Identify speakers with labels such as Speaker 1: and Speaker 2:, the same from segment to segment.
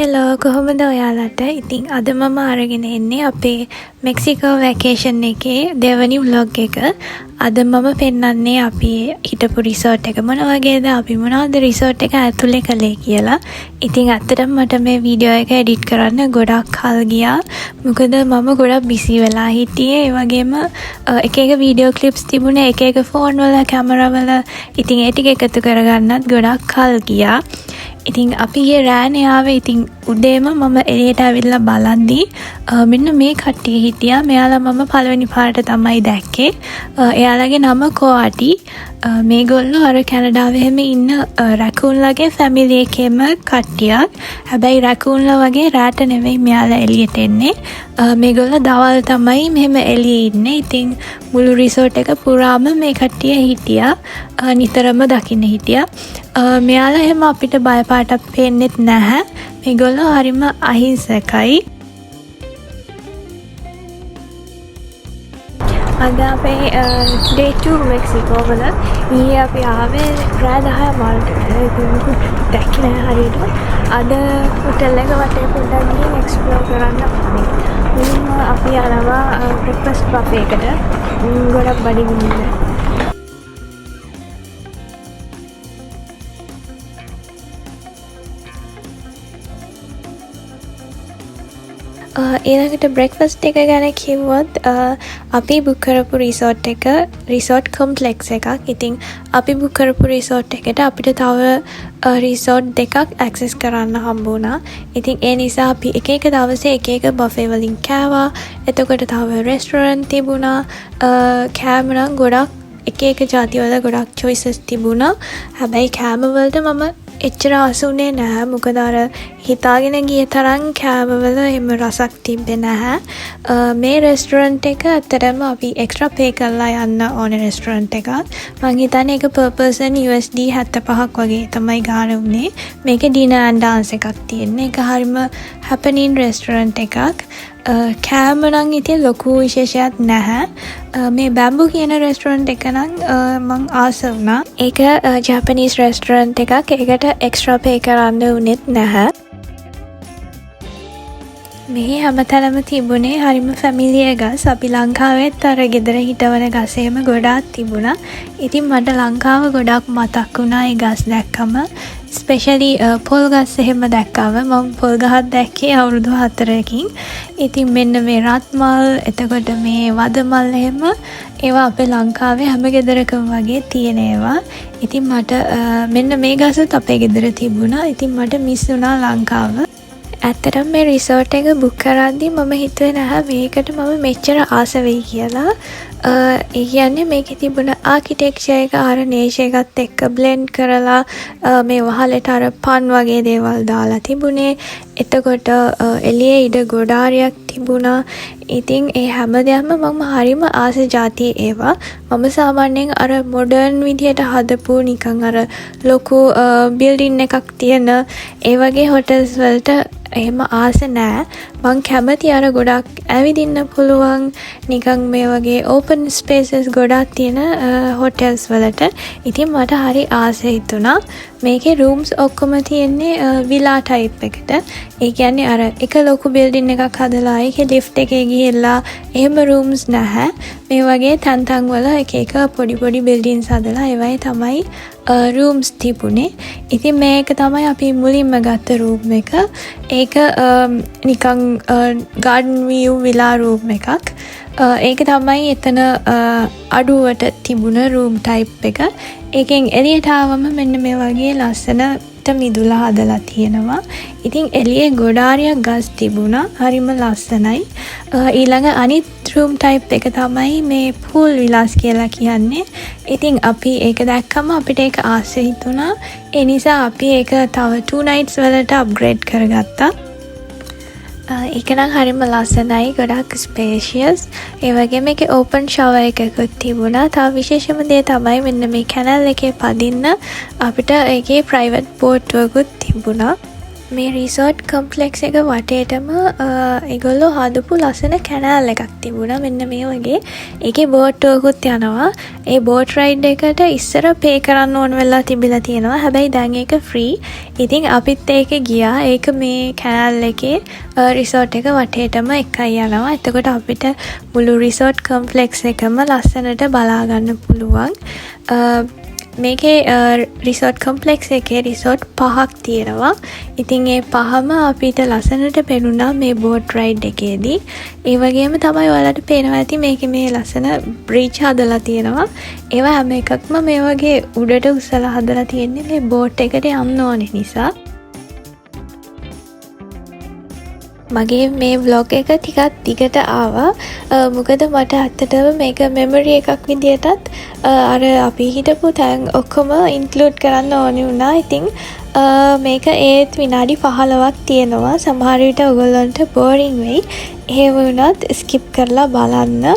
Speaker 1: Hello කොහොමද ඔයාලට? ඉතින් අද මම අරගෙන එන්නේ අපේ මෙක්සිකෝ වැකේෂන් එකේ දෙවනි ව්ලොග් එක. අද මම පෙන්නන්නේ අපි හිටපු රිසෝට් එක මොන වගේද, අපි මොනවද රිසෝට් එක ඇතුලේ කළේ කියලා. ඉතින් ඇත්තටම මට මේ වීඩියෝ එක එඩිට් කරන්න ගොඩක් කල් ගියා. මොකද මම ගොඩක් බිසි වෙලා හිටියේ. ඒ වගේම එක එක වීඩියෝ ක්ලිප්ස් තිබුණේ එක එක ෆෝන් වල, කැමරා වල. ඉතින් ඒ ටික එකතු කරගන්නත් ගොඩක් කල් ගියා. ඉතින් අපි ගියේ රෑනේ ආවේ. ඉතින් උදේම මම එළියට ඇවිල්ලා බලද්දී මෙන්න මේ කට්ටිය හිටියා. මෙයාලා මම පළවෙනි පාරට තමයි දැක්කේ. එයාලගේ නම කොආටි. මේගොල්ලෝ අර කැනඩාවේ හැම ඉන්න රැකූන්ලගේ ෆැමිලි එකේම කට්ටියක්. හැබැයි රැකූන්ලා වගේ රැට නෙවෙයි මෙයාලා එළියට එන්නේ. මේගොල්ලෝ දවල් තමයි මෙහෙම එළියේ ඉන්නේ. ඉතින් මුළු රිසෝට් එක පුරාම මේ කට්ටිය හිටියා. නිතරම දකින්න හිටියා. මෙයාලා එහෙම අපිට බයපාටක් පේන්නෙත් නැහැ. මේගොල්ලෝ හරිම අහිංසකයි. අද අපේ day 2 මෙක්සිකෝ වල ඊයේ අපි ආවේ රෑ 10 මාල්ට. ඉතින් දැක්කේ නැහැ හරියට. අද හොටෙල් එක වටේ පොඩ්ඩක් ගිහින් එක්ස්ප්ලෝර් කරන්න ඕනේ. මුලින්ම අපි යනවා බ්‍රෙක්ෆාස්ට් බෆේ එකට. ගොඩක් බඩගිනින්න. ඊළඟට බ්‍රෙක්ෆාස්ට් එක ගැන කිව්වොත් අපි බුක් කරපු රිසෝට් කොම්ප්ලෙක්ස් එකක්. ඉතින් අපි බුක් කරපු රිසෝට් එකට අපිට තව රිසෝට් දෙකක් ඇක්සස් කරන්න හම්බ වුණා. ඉතින් ඒ නිසා අපි එක එක දවසේ එක එක බෆේ වලින් කෑවා. එතකොට තව රෙස්ටොරන්ට් තිබුණා. කෑම නම් ගොඩක් එක එක ජාති වල ගොඩක් choices තිබුණා. හැබැයි කෑම වලට මම එච්චර ආසුනේ නැහැ. මොකද අර හිතාගෙන ගිය තරම් කෑමවල එහෙම රසක් තිබ්බේ නැහැ. මේ රෙස්ටොරන්ට් එක ඇත්තටම අපි එක්ස්ට්‍රා පේ කරලා යන්න ඕනේ රෙස්ටොරන්ට් එකක්. මං හිතන්නේ ඒක per person USD 75ක් වගේ තමයි ගාන උනේ. මේකේ dinner and dance එකක් තියෙන්නේ. ඒක හරිම happening රෙස්ටොරන්ට් එකක්. කෑම නම් ඉතින් ලොකු විශේෂයක් නැහැ. මේ බැම්බු කියන රෙස්ටොරන්ට් එක නම් මං ආස වුණා. ඒක ජැපනීස් රෙස්ටොරන්ට් එකක්. ඒකට එක්ස්ට්‍රා පේ කරන්න උනේත් නැහැ. මෙහි හැමතැනම තිබුණේ හරිම ෆැමිලිය ගස්. අපි ලංකාවෙත් අර ගෙදර හිටවන ගස් එහෙම ගොඩාක් තිබුණා. ඉතින් මට ලංකාව ගොඩක් මතක් වුණා ඒ ගස් දැක්කම. ස්පෙෂලි පොල් ගස් එහෙම දැක්කම. මම පොල් ගහක් දැක්කේ අවුරුදු 4කින්. ඉතින් මෙන්න මේ රත් මල්, එතකොට මේ වද මල් එහෙම ඒවා අපේ ලංකාවේ හැම ගෙදරකම වගේ තියෙන ඒවා. ඉතින් මට මෙන්න මේ ගසත් අපේ ගෙදර තිබුණා. ඉතින් මට මිස් වුණා ලංකාව. ඇත්තටම මේ රිසෝට් එක බුක් කරද්දී මම හිතුවේ නැහැ මේකට මම මෙච්චර ආස වෙයි කියලා. ඒ කියන්නේ මේකේ තිබුණ ආකිටෙක්චර් එක අර නේචර් එකත් එක්ක බ්ලෙන්ඩ් කරලා මේ වහලට අර පන් වගේ දේවල් දාලා තිබුණේ. එතකොට එළියේ ඉඩ ගොඩාරියක් තිබුණා. ඉතින් ඒ හැම දෙයක්ම මම හරිම ආස જાතියේ ඒවා. මම සාමාන්‍යයෙන් අර මොඩර්න් විදියට හදපු නිකන් අර ලොකු බිල්ඩින් එකක් තියෙන ඒ වගේ හොටල්ස් වලට එහෙම ආස නෑ. මං කැමති අර ගොඩක් ඇවිදින්න පුළුවන් නිකන් මේ වගේ ඕපන් ස්පේසස් ගොඩක් තියෙන හොටෙල්ස් වලට. ඉතින් මට හරි ආස හිතුණා. මේකේ රූම්ස් ඔක්කොම තියෙන්නේ විලා ටයිප් එකට. ඒ කියන්නේ අර එක ලොකු බිල්ඩින් එකක් හදලා ඒකේ ලිෆ්ට් එකේ ගිහිල්ලා එහෙම රූම්ස් නැහැ. මේ වගේ තැන් වල එක එක පොඩි පොඩි බිල්ඩින්ස් හදලා ඒවයි තමයි රූම්ස් තිබුණේ. ඉතින් මේක තමයි අපි මුලින්ම ගත්ත රූම් එක. ඒක නිකන් ගාඩන් විව් විලා රූම් එකක්. ඒක තමයි එතන අඩුවට තිබුණ රූම් ටයිප් එක. ඒකෙන් එළියට ආවම මෙන්න මේ වගේ ලස්සනට මිදුලා හදලා තියෙනවා. ඉතින් එළියේ ගොඩාරියක් ගස් තිබුණා. හරිම ලස්සනයි. ඊළඟ අනිත් රූම් ටයිප් එක තමයි මේ පූල් විලාස් කියලා කියන්නේ. ඉතින් අපි ඒක දැක්කම අපිට ඒක ආස හිතුණා. ඒ නිසා අපි ඒක තව 2 nights වලට අප්ග්‍රේඩ් කරගත්තා. ඒක නම් හරිම ලස්සනයි. ගොඩක් ස්පේෂියස්. ඒ වගේම මේකේ ඕපන් ෂවර් එකකුත් තිබුණා. තව විශේෂම දේ තමයි මෙන්න මේ කැනල් එකේ පදින්න අපිට ඒකේ ප්‍රයිවට් බෝට් එකකුත් තිබුණා. මේ රිසෝට් කම්ප්ලෙක්ස් එක වටේටම ඒගොල්ලෝ හදපු ලස්සන කැනල් එකක් තිබුණා. මෙන්න මේ වගේ. ඒකේ බෝට් එකකුත් යනවා. ඒ බෝට් රයිඩ් එකට ඉස්සර පේ කරන්න ඕන වෙලා තිබිලා තියෙනවා. හැබැයි දැන් ඒක ෆ්‍රී. ඉතින් අපිත් ඒකේ ගියා. ඒක මේ කැනල් එකේ රිසෝට් එක වටේටම එකයි යනවා. එතකොට අපිට මුළු රිසෝට් කම්ප්ලෙක්ස් එකම ලස්සනට බලා ගන්න පුළුවන්. මේකේ රිසෝට් කම්ප්ලෙක්ස් එකේ රිසෝට් 5ක් තියෙනවා. ඉතින් ඒ පහම අපිට ලස්සනට පෙනුණා මේ බෝට් රයිඩ් එකේදී. ඒ වගේම තමයි ඔයාලට පේනවා ඇති මේකේ මේ ලස්සන බ්‍රිජ් හදලා තියෙනවා. ඒවා හැම එකක්ම මේ වගේ උඩට උස්සලා හදලා තියෙන්නේ මේ බෝට් එකට යන්න ඕනේ නිසා. මගේ මේ ව්ලොග් එක ටිකක් දිගට ආවා. මොකද මට ඇත්තටම මේක මෙමරි එකක් විදියටත් අර අපි හිටපු තැන් ඔක්කොම ඉන්ක්ලූඩ් කරන්න ඕනි වුණා. ඉතින් මේක ඒත් විනාඩි 15ක් තියෙනවා. සමහර විට ඔයගොල්ලන්ට බෝරින් වෙයි. එහෙම වුණත් ස්කිප් කරලා බලන්න.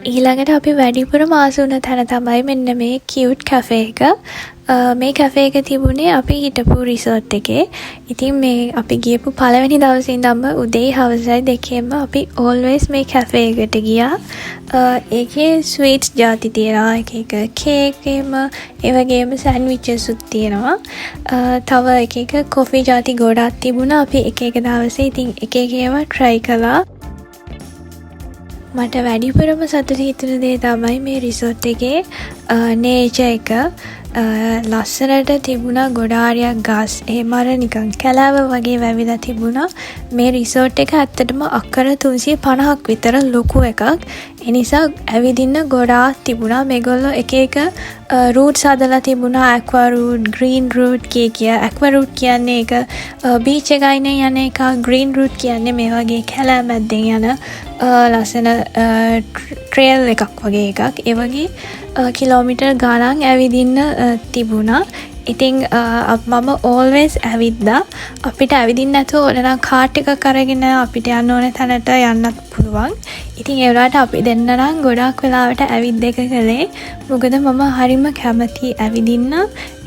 Speaker 1: ඊළඟට අපි වැඩිපුරම ආස වුණ තැන තමයි මෙන්න මේ කියුට් කැෆේ එක. මේ කැෆේ එක තිබුණේ අපි හිටපු රිසෝට් එකේ. ඉතින් මේ අපි ගියපු පළවෙනි දවසේ ඉඳන්ම උදේ හවසයි දෙකේම අපි always මේ කැෆේ එකට ගියා. ඒකේ ස්වීට්ස් ಜಾති තියෙනවා. එක කේක් එහෙම ඒ වගේම සෑන්ඩ්විචස් උත් තියෙනවා. තව එක කොෆි ಜಾති ගොඩක් තිබුණා. අපි එක දවසේ ඉතින් එක ඒවා try කළා. මට වැඩිපුරම සතුට හිතුන දේ තමයි මේ රිසෝට් එකේ නේචර් එක. ලස්සනට තිබුණා ගොඩාරියක් ගස්. එහෙම අර නිකන් කැලෑව වගේ වැවිලා තිබුණා. මේ රිසෝට් එක ඇත්තටම අක්කර 350ක් විතර ලොකු එකක්. ඒ නිසා ඇවිදින්න ගොඩාක් තිබුණා. මේගොල්ලෝ එක රූට්ස් හදලා තිබුණා. ඇක්වා රූට්, ග්‍රීන් රූට් කිය. ඇක්වා රූට් කියන්නේ ඒක බීච් එකයිනේ යන එක. ග්‍රීන් රූට් කියන්නේ මේ වගේ කැලෑ මැද්දෙන් යන ලස්සන ට්‍රේල් එකක් වගේ එකක්. ඒ වගේ කිලෝමීටර් ගානක් ඇවිදින්න තිබුණා. ඉතින් මම always ඇවිද්දා. අපිට ඇවිදින්න නැතුව ඕනනම් කාට් එකක් අරගෙන අපිට යන්න ඕන තැනට යන්නත් පුළුවන්. ඉතින් ඒ වුණාට අපි දෙන්න නම් ගොඩාක් වෙලාවට ඇවිත් එක කළේ. මොකද මම හරිම කැමති ඇවිදින්න.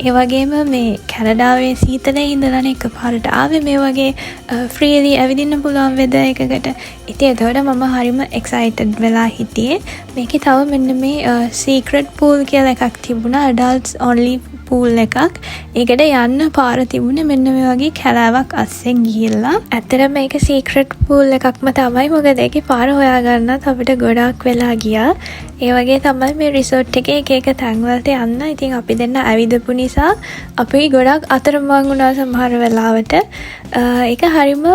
Speaker 1: ඒ වගේම මේ කැනඩාවේ සීතලේ ඉඳලානේ එකපාරට ආවේ මේ වගේ ෆ්‍රීලි ඇවිදින්න පුළුවන් වෙදර් එකකට. ඉතින් ඒතකොට මම හරිම එක්සයිටඩ් වෙලා හිටියේ. මේකේ තව මෙන්න මේ සීක්‍රට් පූල් කියලා එකක් තිබුණා. adults only පූල් එකක්. ඒකට යන්න පාර තිබුණේ මෙන්න මේ වගේ කැලෑවක් අස්සෙන් ගිහිල්ලා. ඇත්තටම මේක සීක්‍රට් පූල් එකක්ම තමයි. මොකද ඒකේ පාර හොයාගන්නත් අපිට ගොඩාක් වෙලා ගියා. ඒ වගේ තමයි මේ රිසෝට් එකේ එක තැන්වලට යන්න. ඉතින් අපි දෙන්න ඇවිදපු නිසා අපි ගොඩාක් අතරමං වුණා සමහර වෙලාවට. ඒක හරිම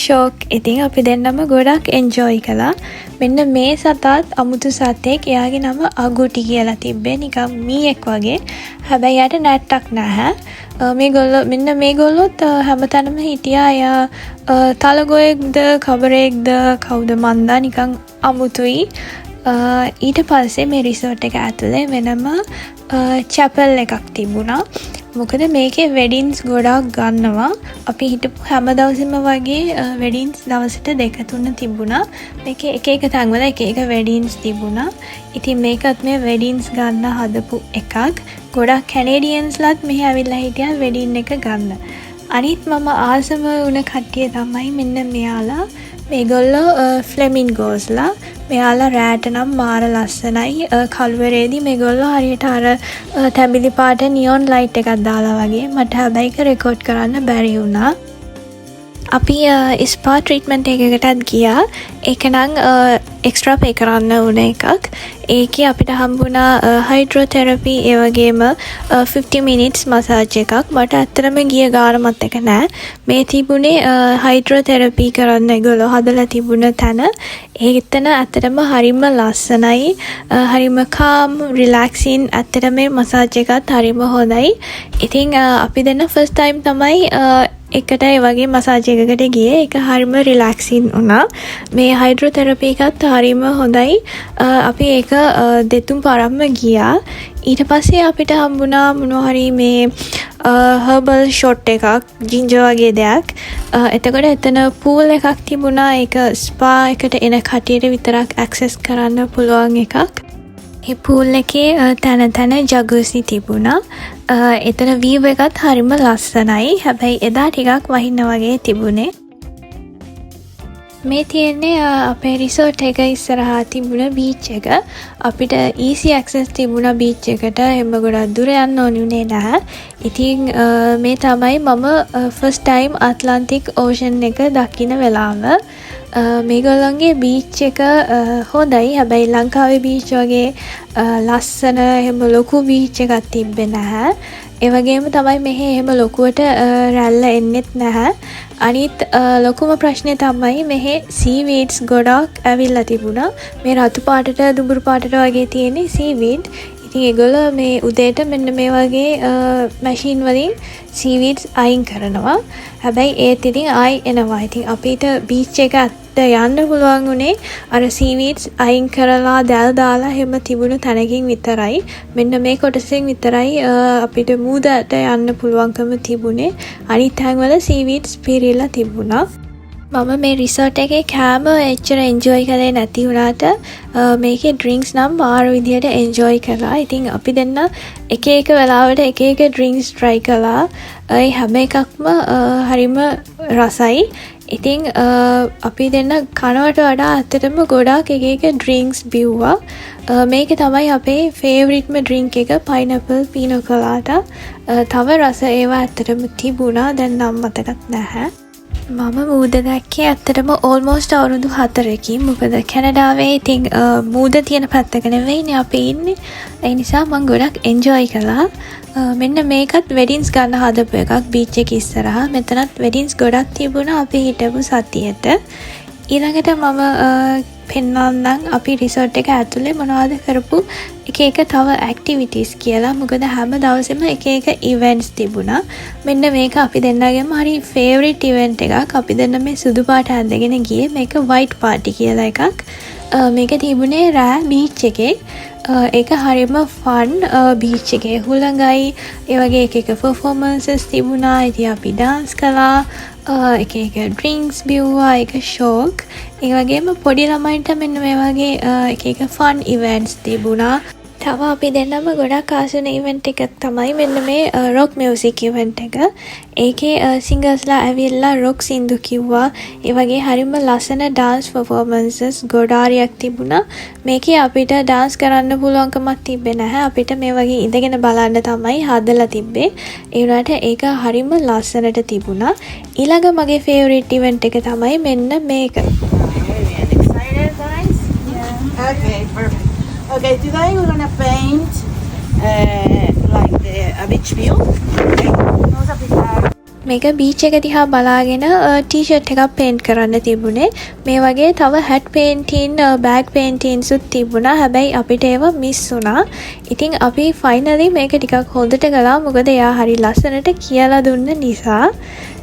Speaker 1: ෂොක්. ඉතින් අපි දෙන්නම ගොඩාක් එන්ජොයි කළා. මෙන්න මේ සතත් අමුතු සතෙක්. එයාගේ නම අගුටි කියලා තිබ්බේ. නිකන් මීයක් වගේ. හැබැයි යාට නැට්ටක් නැහැ. මෙන්න මේගොල්ලොත් හැමතැනම හිටියා. එයා තලගොයෙක්ද කබරෙක්ද කවුද මන්දා නිකන් අමුතුයි. ඊට පස්සේ මේ රිසෝට් එක ඇතුලේ වෙනම චැපල් එකක් තිබුණා. මොකද මේකේ වෙඩින්ස් ගොඩාක් ගන්නවා. අපි හිටපු හැම දවසෙම වගේ වෙඩින්ස් දවසට 2-3 තිබුණා. මේකේ එක තැන්වල එක වෙඩින්ස් තිබුණා. ඉතින් මේකත් මේ වෙඩින්ස් ගන්න හදපු එකක්. ගොඩාක් කැනේඩියන්ස්ලාත් මෙහි ඇවිල්ලා හිටියා වෙඩින් එක ගන්න. අනිත් මම ආසම වුණ කට්ටිය තමයි මෙන්න මෙයාලා. මේගොල්ලෝ ෆ්ලෙමින්ගෝස්ලා. මෙයාලා රෑට නම් මාර ලස්සනයි. කළුවරේදී මේගොල්ලෝ හරියට අර තැඹිලි පාට නියොන් ලයිට් එකක් දාලා වගේ. මට හැබැයි ඒක රෙකෝඩ් කරන්න බැරි වුණා. අපි ස්පා ට්‍රීට්මන්ට් එකකටත් ගියා. ඒක නම් එක්ස්ට්‍රා පේ කරන්න ඕන එකක්. ඒකේ අපිට හම්බුණා හයිඩ්‍රෝതെරපි ඒ වගේම 50 minutes මසාජ් එකක්. මට ඇත්තටම ගිය ගානමත් එක නෑ. මේ තිබුණේ හයිඩ්‍රෝതെරපි කරන්න ඒගොල්ලෝ හදලා තිබුණ තැන. ඒකෙතන ඇත්තටම හරිම ලස්සනයි. හරිම කාම් රිලැක්සින්. ඇත්තටම මේ මසාජ් එකත් හරිම හොඳයි. ඉතින් අපි දෙන්න ෆස්ට් ටයිම් තමයි එකට ඒ වගේ මසාජ් එකකට ගියේ. ඒක හරිම රිලැක්සින් වුණා. මේ හයිඩ්‍රෝതെරපි එකත් හරිම හොඳයි. අපි ඒක දෙතුන් පාරක්ම ගියා. ඊට පස්සේ අපිට හම්බුණා මොනවා හරි මේ හර්බල් ෂොට් එකක්, ජින්ජර් වගේ දෙයක්. එතකොට එතන පූල් එකක් තිබුණා. ඒක ස්පා එකට එන කටියට විතරක් ඇක්සස් කරන්න පුළුවන් එකක්. ඒ පූල් එකේ තැන තැන ජගුසි තිබුණා. එතන වීව් එකත් හරිම ලස්සනයි. හැබැයි එදා ටිකක් වහින්න වගේ තිබුණේ. මේ තියෙන්නේ අපේ රිසෝට් එක ඉස්සරහා තිබුණ බීච් එක. අපිට easy access තිබුණා බීච් එකට. එහෙම ගොඩක් දුර යන්න ඕනේ නැහැ. ඉතින් මේ තමයි මම first time Atlantic Ocean එක දකින වෙලාව. මේගොල්ලන්ගේ බීච් එක හොඳයි. හැබැයි ලංකාවේ බීච් වගේ ලස්සන එහෙම ලොකු බීච් එකක් තිබ්බේ නැහැ. ඒ වගේම තමයි මෙහි එහෙම ලොකුවට රැල්ල එන්නෙත් නැහැ. අනිත් ලොකුම ප්‍රශ්නය තමයි මෙහි සීවීඩ්ස් ගොඩක් ඇවිල්ලා තිබුණා. මේ රතු පාටට දුඹුරු පාටට වගේ තියෙන සීවීඩ්. ඉතින් ඒගොල්ලෝ මේ උදේට මෙන්න මේ වගේ මැෂින් වලින් සීවීඩ්ස් අයින් කරනවා. හැබැයි ඒත් ඉතින් ආයි එනවා. ඉතින් අපිට බීච් එක යන්න පුළුවන් උනේ අර සීවීඩ්ස් අයින් කරලා දැල් දාලා හැම තිබුණු තැනකින් විතරයි. මෙන්න මේ කොටසෙන් විතරයි අපිට මූදට යන්න පුළුවන්කම තිබුණේ. අනිත් තැන්වල සීවීඩ්ස් පිරීලා තිබුණා. මම මේ රිසෝට් එකේ කෑම එච්චර එන්ජොයි කරේ නැති වුණාට මේකේ ඩ්‍රින්ක්ස් නම් මාර විදියට එන්ජොයි කළා. ඉතින් අපි දෙන්න එක එක වෙලාවට එක එක ඩ්‍රින්ක්ස් try කළා. ඒ හැම එකක්ම හරිම රසයි. ඉතින් අපි දෙන්න කනවට වඩා ඇත්තටම ගොඩාක් එක එක ඩ්‍රින්ක්ස් බිව්වා. මේක තමයි අපේ ෆේවරිට්ම ඩ්‍රින්ක් එක pineapple pina colada. තව රස ඒවා ඇත්තටම තිබුණා. දැන් නම් මතකත් නැහැ. මම මූද දැක්කේ ඇත්තටම ඕල්මෝස්ට් අවුරුදු 4කින්. මොකද කැනඩාවේ ඉතින් මූද තියෙන පැත්තක නෙවෙයිනේ අපි ඉන්නේ. ඒ නිසා මම ගොඩක් එන්ජොයි කළා. මෙන්න මේකත් වෙඩින්ස් ගන්න හදපු එකක් බීච් එක ඉස්සරහා. මෙතනත් වෙඩින්ස් ගොඩක් තිබුණා අපි හිටපු සතියේට. ඊළඟට මම පෙන්වන්නම් අපි රිසෝට් එක ඇතුලේ මොනවද කරපු එක එක තව ඇක්ටිවිටීස් කියලා. මොකද හැම දවසෙම එක එක ඉවෙන්ට්ස් තිබුණා. මෙන්න මේක අපි දෙන්නගේම හරි ෆේවරිට් ඉවෙන්ට් එකක්. අපි දෙන්න මේ සුදු පාට ඇඳගෙන ගියේ. මේක වයිට් පාටි කියලා එකක්. මේක තිබුණේ රෑ බීච් එකේ. ඒක හරිම ෆන් බීච් එකේ හුළඟයි. ඒ වගේ එක එක පර්ෆෝමන්සස් තිබුණා. ඉතින් අපි ඩාන්ස් කළා. එක එක ඩ්‍රින්ක්ස් බිව්වා. එක ෂෝක්. ඒ වගේම පොඩි ළමයින්ට මෙන්න මේ වගේ එක එක ෆන් ඉවෙන්ට්ස් තිබුණා. තව අපි දෙන්නම ගොඩක් ආසන ඉවෙන්ට් එකක් තමයි මෙන්න මේ රොක් මියුසික් ඉවෙන්ට් එක. ඒකේ සිංගර්ස්ලා ඇවිල්ලා රොක් සින්දු කිව්වා. ඒ වගේ හරිම ලස්සන ඩාන්ස් පර්ෆෝමන්සස් ගොඩාරියක් තිබුණා. මේකේ අපිට ඩාන්ස් කරන්න පුළුවන්කමක් තිබ්බේ නැහැ. අපිට මේ වගේ ඉඳගෙන බලන්න තමයි හදලා තිබ්බේ. ඒ වුණාට ඒක හරිම ලස්සනට තිබුණා. ඊළඟ මගේ ෆේවරිට් ඉවෙන්ට් එක තමයි මෙන්න මේක.
Speaker 2: Okay, perfect. Okay, today we're gonna paint like a beach view. Okay, vamos a pintar.
Speaker 1: මේක බීච් එක දිහා බලාගෙන ටී-ෂර්ට් එකක් පේන්ට් කරන්න තිබුණේ. මේ වගේ තව හැට් පේන්ටින්, බෑග් පේන්ටින්සුත් තිබුණා. හැබැයි අපිට ඒවා මිස් වුණා. ඉතින් අපි ෆයිනලි මේක ටිකක් හොඳට කළා. මොකද එයා හරි ලස්සනට කියලා දුන්න නිසා.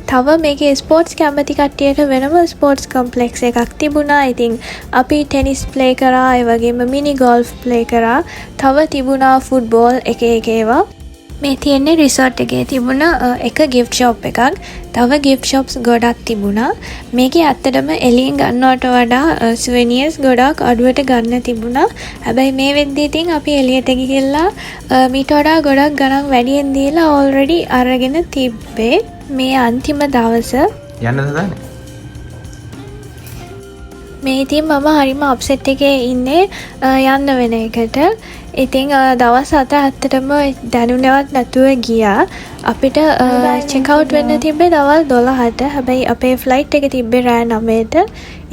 Speaker 1: තව මේකේ ස්පෝර්ට්ස් කැමති කට්ටියට වෙනම ස්පෝර්ට්ස් කොම්ප්ලෙක්ස් එකක් තිබුණා. ඉතින් අපි ටෙනිස් ප්ලේ කරා. ඒ වගේම මිනි ගෝල්ෆ් ප්ලේ කරා. තව තිබුණා ෆුට්බෝල් එක එක ඒවා. මේ තියෙන්නේ රිසෝට් එකේ තිබුණ එක ගිෆ්ට් ෂොප් එකක්. තව ගිෆ්ට් ෂොප්ස් ගොඩක් තිබුණා. මේකේ ඇත්තටම එළියෙන් ගන්නවට වඩා සුවෙනියර්ස් ගොඩක් අඩුවට ගන්න තිබුණා. හැබැයි මේ වෙද්දී ඉතින් අපි එළියට ගිහිල්ලා මීට වඩා ගොඩක් ගණන් වැඩියෙන් දීලා ඔල්රෙඩි අරගෙන තිබ්බේ. මේ අන්තිම දවස
Speaker 3: යන්නද දාන්නේ?
Speaker 1: මේ ඉතින් මම හරිම අප්සෙට් එකේ ඉන්නේ යන්න වෙන එකට. ඉතින් දවස් 7 ඇත්තටම දැනුණේවත් නැතුව ගියා. අපිට චෙක් අවුට් වෙන්න තිබ්බේ දවල් 12ට. හැබැයි අපේ ෆ්ලයිට් එක තිබ්බේ රෑ 9ට.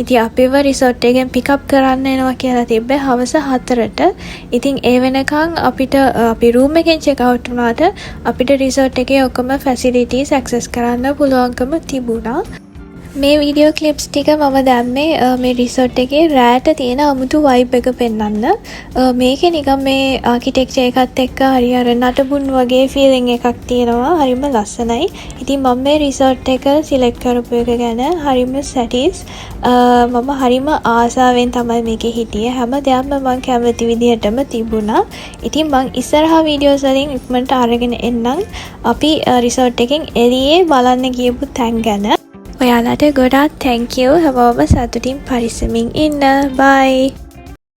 Speaker 1: ඉතින් අපිව රිසෝට් එකෙන් පිකප් කරන්න එනවා කියලා තිබ්බේ හවස 4ට. ඉතින් ඒ වෙනකන් අපිට අපි රූම් එකෙන් චෙක් අවුට් වුණාට අපිට රිසෝට් එකේ ඔක්කොම ෆැසිලිටිස් ඇක්සස් කරන්න පුළුවන්කම තිබුණා. මේ වීඩියෝ ක්ලිප්ස් ටික මම දැම්මේ මේ රිසෝට් එකේ රෑට තියෙන අමුතු වයිබ් එක පෙන්වන්න. මේකේ නිකන් මේ ආකිටෙක්චර් එකත් එක්ක හරි අර නටබුන් වගේ ෆීලිං එකක් තියෙනවා. හරිම ලස්සනයි. ඉතින් මම මේ රිසෝට් එක සිලෙක්ට් කරපු එක ගැන හරිම සැටිස්. මම හරිම ආසාවෙන් තමයි මේකේ හිටියේ. හැම දෙයක්ම මම කැමති විදිහටම තිබුණා. ඉතින් මම ඉස්සරහා වීඩියෝස් වලින් ඉක්මනට අරගෙන එන්නම්. අපි රිසෝට් එකෙන් එළියේ බලන්න ගියපු තැන් ගැන. ඔයාලට ගොඩාක් thank you. හැමෝම සතුටින් පරිස්සමින් ඉන්න. bye.